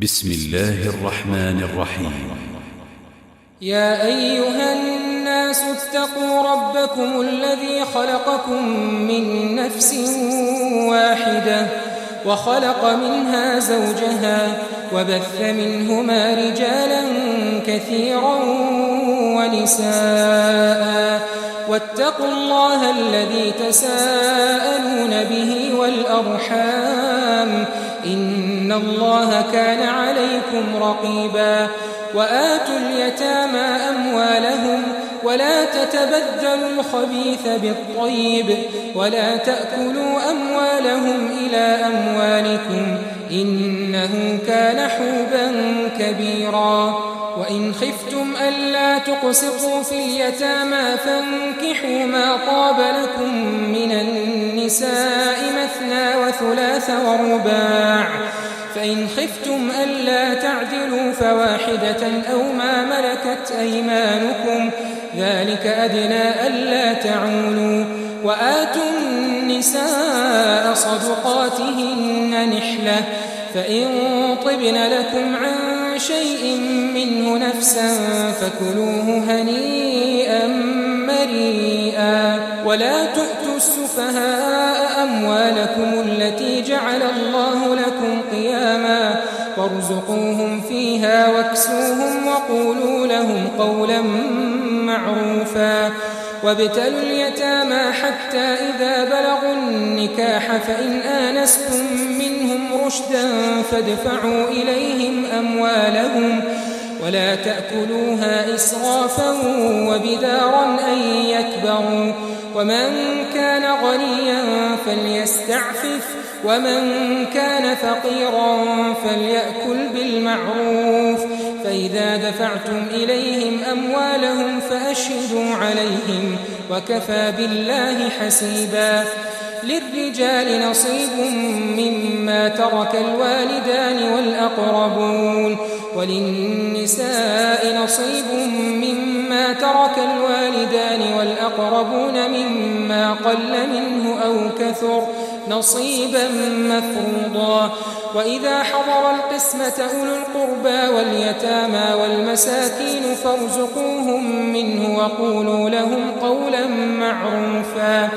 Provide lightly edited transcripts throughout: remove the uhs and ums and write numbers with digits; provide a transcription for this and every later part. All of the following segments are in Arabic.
بسم الله الرحمن الرحيم. يا أيها الناس اتقوا ربكم الذي خلقكم من نفس واحدة وخلق منها زوجها وبث منهما رجالا كثيرا ونساء واتقوا الله الذي تساءلون به والأرحام إن الله كان عليكم رقيبا وآتوا اليتامى أموالهم ولا تتبدلوا الخبيث بالطيب ولا تأكلوا أموالهم إلى أموالكم إنه كان حوبا كبيرا وإن خفتم ألا تقسطوا في اليتامى فانكحوا ما طاب لكم من النساء مثنى وثلاث ورباع فإن خفتم ألا تعدلوا فواحدة أو ما ملكت أيمانكم ذلك أدنى ألا تعولوا وآتوا النساء صدقاتهن نحلة فإن طبن لكم عن شيء منه نفسا فكلوه هنيئا مريئا ولا تؤتوا السفهاء أموالكم التي جعل الله لكم قياما وارزقوهم فيها واكسوهم وقولوا لهم قولا معروفا وابتلوا اليتامى حتى إذا بلغوا النكاح فإن آنستم منهم رشدا فادفعوا إليهم أموالهم ولا تأكلوها إسرافا وبدارا أن يكبروا ومن كان غنيا فليستعفف ومن كان فقيرا فليأكل بالمعروف فإذا دفعتم إليهم أموالهم فأشهدوا عليهم وكفى بالله حسيبا للرجال نصيب مما ترك الوالدان والأقربون وللنساء نصيب مما ترك الوالدان والأقربون مما قل منه أو كثر نصيبا مفروضا وإذا حضر القسمة أولو القربى واليتامى والمساكين فارزقوهم منه وقولوا لهم قولا معروفا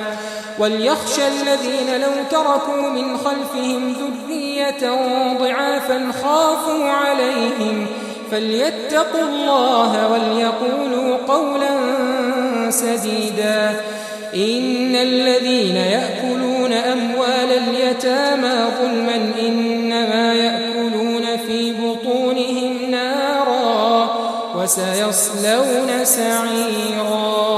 وليخشى الذين لو تركوا من خلفهم ذرية ضعافا خافوا عليهم فليتقوا الله وليقولوا قولا سديدا إن الذين يأكلون أموال اليتامى ظلما إنما يأكلون في بطونهم نارا وسيصلون سعيرا.